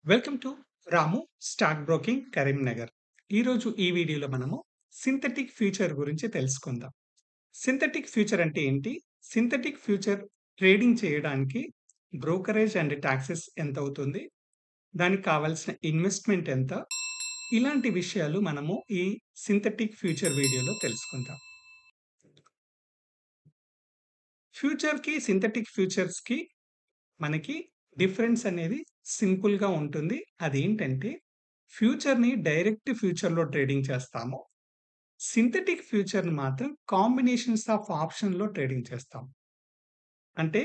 Welcome to Ramu stock broking Karimnagar. ఈరోజు ఈ వీడియోలో మనము సింథటిక్ ఫ్యూచర్ గురించి తెలుసుకుందాం. సింథటిక్ ఫ్యూచర్ అంటే ఏంటి? సింథటిక్ ఫ్యూచర్ ట్రేడింగ్ చేయడానికి బ్రోకరేజ్ అండ్ టాక్సెస్ ఎంత అవుతుంది? దానికి కావాల్సిన ఇన్వెస్ట్‌మెంట్ ఎంత? ఇలాంటి విషయాలు మనము ఈ సింథటిక్ ఫ్యూచర్ వీడియోలో తెలుసుకుందాం. ఫ్యూచర్‌కి, సింథటిక్ ఫ్యూచర్స్‌కి మనకి డిఫరెన్స్ అనేది సింపుల్‌గా ఉంటుంది. అదేంటంటే ఫ్యూచర్‌ని డైరెక్ట్ ఫ్యూచర్‌లో ట్రేడింగ్ చేస్తాము. సింథటిక్ ఫ్యూచర్‌ని మాత్రం కాంబినేషన్స్ ఆఫ్ ఆప్షన్‌లో ట్రేడింగ్ చేస్తాం. అంటే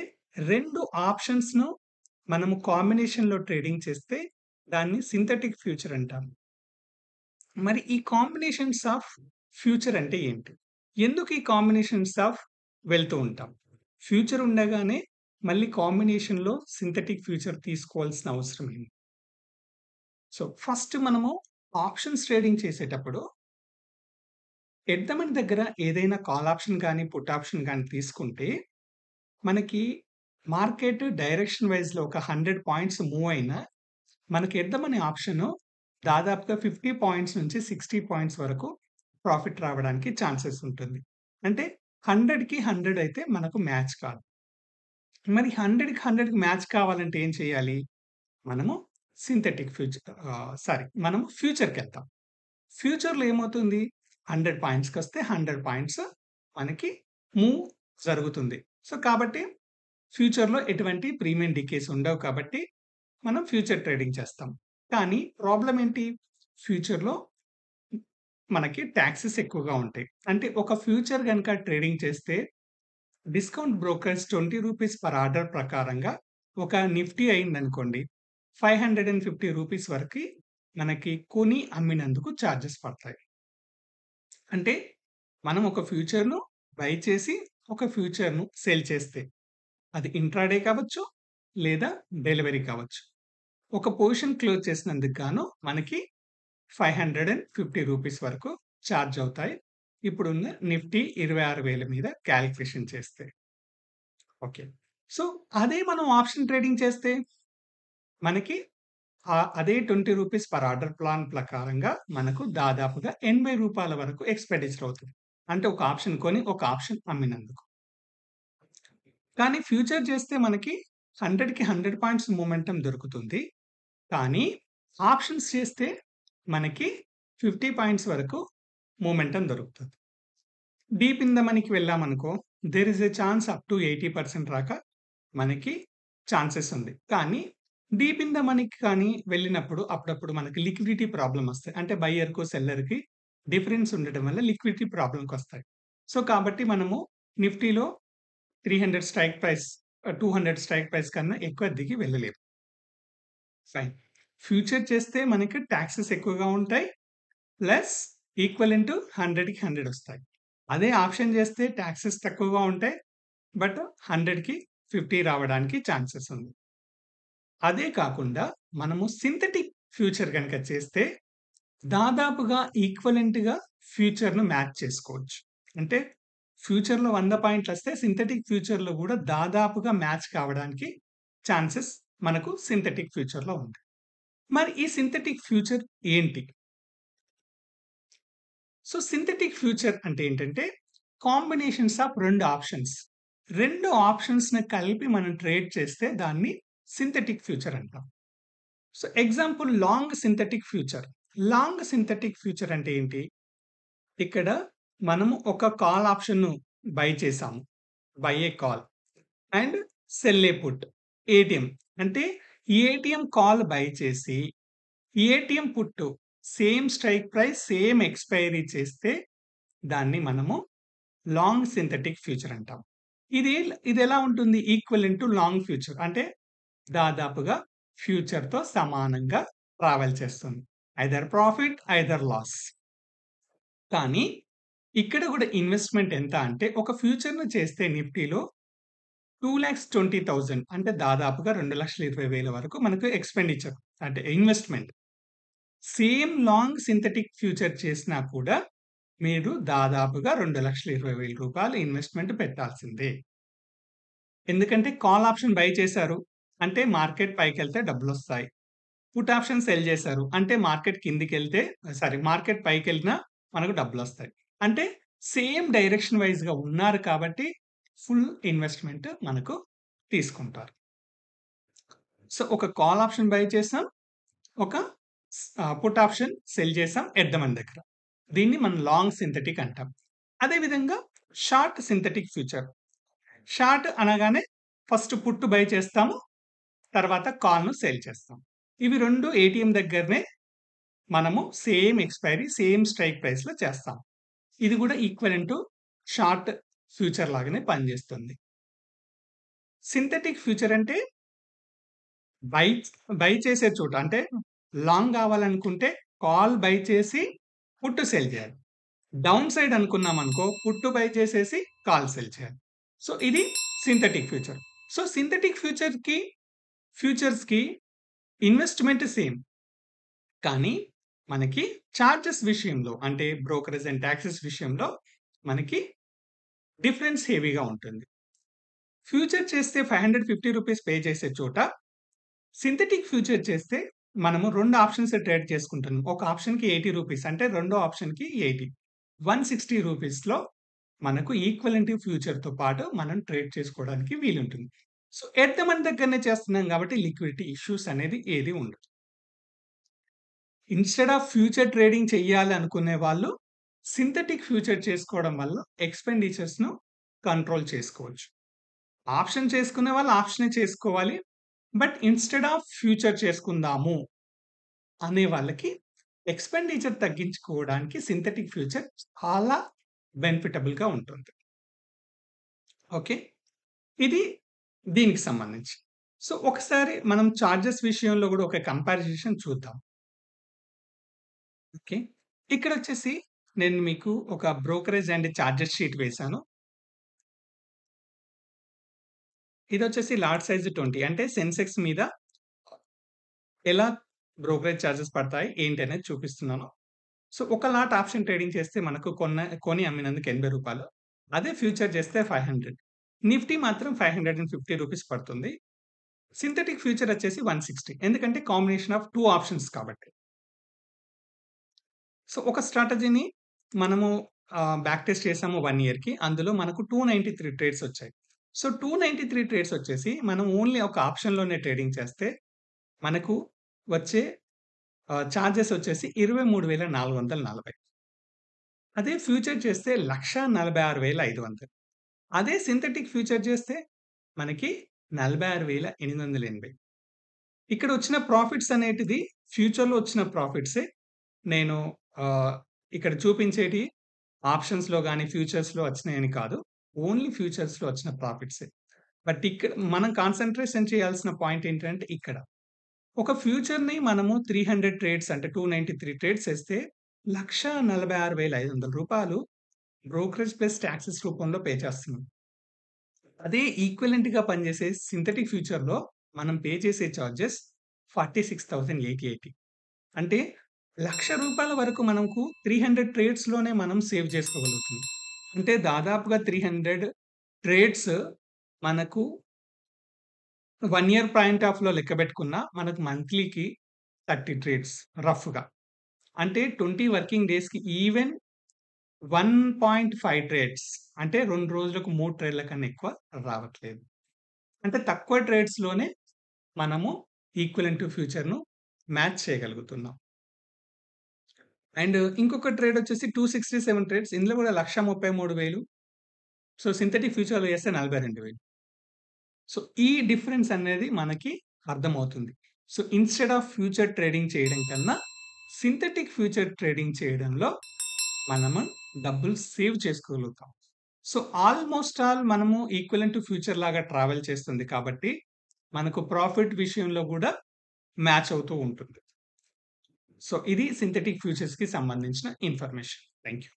2 ఆప్షన్స్‌ను మనము కాంబినేషన్‌లో ట్రేడింగ్ చేస్తే దాన్ని సింథటిక్ ఫ్యూచర్ అంటాము. మరి ఈ కాంబినేషన్స్ ఆఫ్ ఫ్యూచర్ అంటే ఏంటి? ఎందుకు ఈ కాంబినేషన్స్ ఆఫ్ వెళ్తూ ఉంటాం? ఫ్యూచర్ ఉండగానే మళ్ళీ కాంబినేషన్‌లో సింథటిక్ ఫ్యూచర్ తీసుకోవాల్సిన అవసరం ఏంటి? సో, ఫస్ట్ మనము ఆప్షన్స్ ట్రేడింగ్ చేసేటప్పుడు ఎట్ ద మనీ దగ్గర ఏదైనా కాల్ ఆప్షన్ గాని, పుట్ ఆప్షన్ గాని తీసుకుంటే మనకి మార్కెట్ డైరెక్షన్ వైస్‌లో ఒక 100 పాయింట్స్ మూవ్ అయినా మనకి ఎట్ ద మనీ ఆప్షను దాదాపుగా 50 పాయింట్స్ నుంచి 60 పాయింట్స్ వరకు ప్రాఫిట్ రావడానికి ఛాన్సెస్ ఉంటుంది. అంటే 100కి 100 అయితే మనకు మ్యాచ్ కాదు. మరి 100కి 100కి మ్యాచ్ కావాలంటే ఏం చేయాలి? మనము మనము ఫ్యూచర్‌కెళ్తాం. ఫ్యూచర్‌లో ఏమవుతుంది? 100 పాయింట్స్‌కొస్తే 100 పాయింట్స్ మనకి మూవ్ జరుగుతుంది. సో, కాబట్టి ఫ్యూచర్‌లో ఎటువంటి ప్రీమియం డీకేస్ ఉండవు కాబట్టి మనం ఫ్యూచర్ ట్రేడింగ్ చేస్తాం. కానీ ప్రాబ్లమ్ ఏంటి? ఫ్యూచర్‌లో మనకి టాక్సెస్ ఎక్కువగా ఉంటాయి. అంటే ఒక ఫ్యూచర్ గనక ట్రేడింగ్ చేస్తే డిస్కౌంట్ బ్రోకర్స్ ₹20 పర్ ఆర్డర్ ప్రకారంగా ఒక నిఫ్టీ అయిందనుకోండి. ₹550 వరకి మనకి కొని అమ్మినందుకు చార్జెస్ పడతాయి. అంటే మనం ఒక ఫ్యూచర్‌ను బై చేసి, ఒక ఫ్యూచర్‌ను సేల్ చేస్తే అది ఇంట్రాడే కావచ్చు, లేదా డెలివరీ కావచ్చు. ఒక పొజిషన్ క్లోజ్ చేసినందుకు గాను మనకి ₹550 వరకు చార్జ్ అవుతాయి. ఇప్పుడున్న నిఫ్టీ 26,000 మీద కాలిక్యులేషన్ చేస్తే. ఓకే. సో, అదే మనం ఆప్షన్ ట్రేడింగ్ చేస్తే మనకి అదే ₹20 పర్ ఆర్డర్ ప్లాన్ ప్రకారంగా మనకు దాదాపుగా ₹80 వరకు ఎక్స్‌పెండిచర్ అవుతుంది. అంటే ఒక ఆప్షన్ కొని, ఒక ఆప్షన్ అమ్మినందుకు. కానీ ఫ్యూచర్ చేస్తే మనకి 100కి 100 పాయింట్స్ మొమెంటం దొరుకుతుంది. కానీ ఆప్షన్స్ చేస్తే మనకి 50 పాయింట్స్ వరకు మొమెంటం దొరుకుతుంది. డీప్ ఇన్ ద మనీకి వెళ్ళామనుకో there is a chance up to 80% రాక మనకి ఛాన్సెస్ ఉంది. కానీ డీప్ ఇన్ ద మనీకి కానీ వెళ్ళినప్పుడు అప్పుడప్పుడు మనకి లిక్విడిటీ ప్రాబ్లమ్ వస్తాయి. అంటే బయ్యర్‌కు, సెల్లర్‌కి డిఫరెన్స్ ఉండడం వల్ల లిక్విడిటీ ప్రాబ్లమ్‌కొస్తాయి. సో, కాబట్టి మనము నిఫ్టీలో 300 స్ట్రైక్ ప్రైస్ 200 స్ట్రైక్ ప్రైస్ కన్నా ఎక్కువ దిగి వెళ్ళలేము. ఫైన్. ఫ్యూచర్ చేస్తే మనకి టాక్సెస్ ఎక్కువగా ఉంటాయి. ప్లస్ ఈక్వలెంట్ 100కి 100 వస్తాయి. అదే ఆప్షన్ చేస్తే టాక్సెస్ తక్కువగా ఉంటాయి. బట్ 100కి 50 రావడానికి ఛాన్సెస్ ఉంది. అదే కాకుండా మనము సింథటిక్ ఫ్యూచర్ గనక చేస్తే దాదాపుగా ఈక్వలెంట్‌గా ఫ్యూచర్‌ను మ్యాచ్ చేసుకోవచ్చు. అంటే ఫ్యూచర్‌లో 100 పాయింట్లొస్తే సింథటిక్ ఫ్యూచర్‌లో గూడా దాదాపుగా మ్యాచ్ కావడానికి ఛాన్సెస్ మనకు సింథటిక్ ఫ్యూచర్‌లో ఉంది. మరి ఈ సింథటిక్ ఫ్యూచర్ ఏంటి? సో, సింథటిక్ ఫ్యూచర్ అంటే ఏంటంటే కాంబినేషన్స్ ఆఫ్ 2 ఆప్షన్స్. 2 ఆప్షన్స్‌ని కలిపి మనం ట్రేడ్ చేస్తే దాన్ని సింథటిక్ ఫ్యూచర్ అంటాం. So, example long synthetic future. Long synthetic future అంటే ఏంటి? ఇక్కడ మనము ఒక కాల్ ఆప్షన్‌ను బై చేసాము. By a call and cell a put. ATM అంటే ఏటీఎం కాల్ బై చేసి, ATM put same strike price, same expiry చేస్తే దాన్ని మనము లాంగ్ సింథటిక్ ఫ్యూచర్ అంటాం. ఇది ఇదెలా ఉంటుంది? Equivalent to long future. అంటే దాదాపుగా ఫ్యూచర్‌తో సమానంగా ట్రావెల్ చేస్తుంది. Either profit, either loss. కానీ ఇక్కడ గూడా ఇన్వెస్ట్‌మెంట్ ఎంత అంటే ఒక ఫ్యూచర్‌ని చేస్తే నిఫ్టీలో 2,20,000 అంటే దాదాపుగా 2,20,000 వరకు మనకు ఎక్స్‌పెండిచర్ అంటే investment. Same long synthetic future చేసినా కూడా మీరు దాదాపుగా రూ. 2,20,000 ఇన్వెస్ట్‌మెంట్ పెట్టాల్సిందే. ఎందుకంటే కాల్ ఆప్షన్ బై చేశారు. అంటే మార్కెట్ పైకెళ్తే డబ్బులొస్తాయి. పుట్ ఆప్షన్ సెల్ చేశారు. అంటే మార్కెట్ కిందికెళ్తే మార్కెట్ పైకెళ్ళినా మనకు డబ్బులొస్తాయి. అంటే సేమ్ డైరెక్షన్ వైస్‌గా ఉన్నారు కాబట్టి ఫుల్ ఇన్వెస్ట్‌మెంట్ మనకు తీసుకుంటారు. సో, ఒక కాల్ ఆప్షన్ బై చేసాం. ఒక పుట్ ఆప్షన్ సెల్ చేసాం ఎట్ ద మనీ దగ్గర. దీన్ని మనం లాంగ్ సింథటిక్ అంటాం. అదే విధంగా షార్ట్ సింథటిక్ ఫ్యూచర్. షార్ట్ అనగానే ఫస్ట్ పుట్ బై చేస్తాము. తర్వాత కాల్‌ను సేల్ చేస్తాం. ఇవి 2 ఏటీఎం దగ్గరనే మనము సేమ్ ఎక్స్‌పైరీ, సేమ్ స్ట్రైక్ ప్రైస్‌లో చేస్తాం. ఇది కూడా ఈక్వివలెంట్ టు షార్ట్ ఫ్యూచర్ లాగానే పనిచేస్తుంది. సింథటిక్ ఫ్యూచర్ అంటే బై బై చేసే చోట అంటే లాంగ్ కావాలనుకుంటే కాల్ బై చేసి పుట్ సెల్ చేయాలి. డౌన్ సైడ్ అనుకున్నామనుకో పుట్ బై చేసేసి కాల్ సెల్ చేయాలి. సో, ఇది సింథటిక్ ఫ్యూచర్. సో, సింథటిక్ ఫ్యూచర్స్‌కి ఇన్వెస్ట్‌మెంట్ సేమ్. కానీ మనకి చార్జెస్ విషయంలో అంటే బ్రోకరేజ్ అండ్ టాక్సెస్ విషయంలో మనకి డిఫరెన్స్ హెవీగా ఉంటుంది. ఫ్యూచర్ చేస్తే ₹550 పే చేసే చోట సింథటిక్ ఫ్యూచర్ చేస్తే మనము 2 ఆప్షన్స్ ట్రేడ్ చేసుకుంటున్నాం. ఒక ఆప్షన్‌కి ₹80 అంటే రెండో ఆప్షన్‌కి 80. ₹160లో మనకు ఈక్వివలెంట్ ఫ్యూచర్‌తో పాటు మనం ట్రేడ్ చేసుకోవడానికి వీలుంటుంది. సో, ఎట్ ద మనీ దగ్గరనే చేస్తున్నాం కాబట్టి లిక్విడిటీ ఇష్యూస్ అనేది ఏది ఉండదు. ఇన్‌స్టెడ్ ఆఫ్ ఫ్యూచర్ ట్రేడింగ్ చెయ్యాలి అనుకునే వాళ్ళు సింథటిక్ ఫ్యూచర్ చేసుకోవడం వల్ల ఎక్స్‌పెండిచర్స్‌ను కంట్రోల్ చేసుకోవచ్చు. ఆప్షన్ చేసుకునే వాళ్ళు ఆప్షనే చేసుకోవాలి. బట్ ఇన్‌స్టెడ్ ఆఫ్ ఫ్యూచర్ చేసుకుందాము అనే వాళ్ళకి ఎక్స్‌పెండిచర్ తగ్గించుకోవడానికి సింథటిక్ ఫ్యూచర్ చాలా బెనిఫిటబుల్‌గా ఉంటుంది. ఓకే. ఇది దీనికి సంబంధించి. సో, ఒకసారి మనం చార్జెస్ విషయంలో గూడా ఒక కంపారిజన్ చూద్దాం. ఓకే. ఇక్కడొచ్చేసి నేను మీకు ఒక బ్రోకరేజ్ అండ్ చార్జెస్ షీట్ వేశాను. ఇదొచ్చేసి లాట్ సైజ్ 20 అంటే సెన్సెక్స్ మీద ఎలా బ్రోకరేజ్ చార్జెస్ పడతాయి ఏంటి అనేది చూపిస్తున్నాను. సో, ఒక లాట్ ఆప్షన్ ట్రేడింగ్ చేస్తే మనకు కొని అమ్మినందుకు ₹80. అదే ఫ్యూచర్ చేస్తే 500. నిఫ్టీ మాత్రం ₹550 పడుతుంది. సింథటిక్ ఫ్యూచర్ వచ్చేసి 160 ఎందుకంటే కాంబినేషన్ ఆఫ్ 2 ఆప్షన్స్ కాబట్టి. సో, ఒక స్ట్రాటజీని మనము బ్యాక్ టెస్ట్ చేసాము 1 ఇయర్‌కి. అందులో మనకు 293 ట్రేడ్స్ వచ్చాయి. సో, 293 ట్రేడ్స్ వచ్చేసి మనం ఓన్లీ ఒక ఆప్షన్‌లోనే ట్రేడింగ్ చేస్తే మనకు వచ్చే చార్జెస్ వచ్చేసి 23,440. అదే ఫ్యూచర్ చేస్తే 1,46,500. అదే సింథటిక్ ఫ్యూచర్ చేస్తే మనకి 46,880. ఇక్కడ వచ్చిన ప్రాఫిట్స్ అనేటిది ఫ్యూచర్‌లో వచ్చిన ప్రాఫిట్సే. నేను ఇక్కడ చూపించేటి ఆప్షన్స్‌లో గాని, ఫ్యూచర్స్‌లో వచ్చినాయని కాదు. ఓన్లీ ఫ్యూచర్స్‌లో వచ్చిన ప్రాఫిట్సే. బట్ ఇక్కడ మనం కాన్సంట్రేషన్ చేయాల్సిన పాయింట్ ఏంటంటే ఇక్కడ. ఒక ఫ్యూచర్‌ని మనము 300 ట్రేడ్స్ అంటే 293 ట్రేడ్స్ ఏస్తే రూ. 1,46,500 బ్రోకరేజ్ ప్లస్ టాక్సెస్ రూపంలో పే చేస్తున్నాం. అదే ఈక్వివలెంట్‌గా పనిచేసే సింథటిక్ ఫ్యూచర్‌లో మనం పే చేసే చార్జెస్ 46,880. అంటే రూ. 1,00,000 వరకు మనకు 300 ట్రేడ్స్‌లోనే మనం సేవ్ చేసుకోగలుగుతున్నాం. అంటే దాదాపుగా 300 ట్రేడ్స్ మనకు 1 ఇయర్ పాయింట్ ఆఫ్‌లో లెక్కబెట్టుకున్నా మనకు మంత్లీకి 30 ట్రేడ్స్ రఫ్‌గా. అంటే 20 వర్కింగ్ డేస్‌కి ఈవెన్ 1.5 ట్రేడ్స్ అంటే 2 రోజులకు 3 ట్రేడ్‌ల కన్నా ఎక్కువ రావట్లేదు. అంటే తక్కువ ట్రేడ్స్‌లోనే మనము ఈక్వివలెంట్ టు ఫ్యూచర్‌ను మ్యాచ్ చేయగలుగుతున్నాం. అండ్ ఇంకొక ట్రేడ్ వచ్చేసి 267 ట్రేడ్స్ ఇందులో కూడా 1,33,000. సో, సింథటిక్ ఫ్యూచర్‌లో చేస్తే 42,000. సో, ఈ డిఫరెన్స్ అనేది మనకి అర్థమవుతుంది. So, instead of future trading చేయడం కన్నా సింథటిక్ ఫ్యూచర్ ట్రేడింగ్ చేయడంలో మనము డబ్బులు సేవ్ చేసుకోగలుగుతాం. సో, ఆల్‌మోస్ట్ ఆల్ మనము ఈక్వివలెంట్ టు ఫ్యూచర్ లాగా ట్రావెల్ చేస్తుంది కాబట్టి మనకు ప్రాఫిట్ విషయంలో గూడా మ్యాచ్ అవుతూ ఉంటుంది. సో, ఇది సింథటిక్ ఫ్యూచర్స్‌కి సంబంధించిన ఇన్ఫర్మేషన్. Thank you.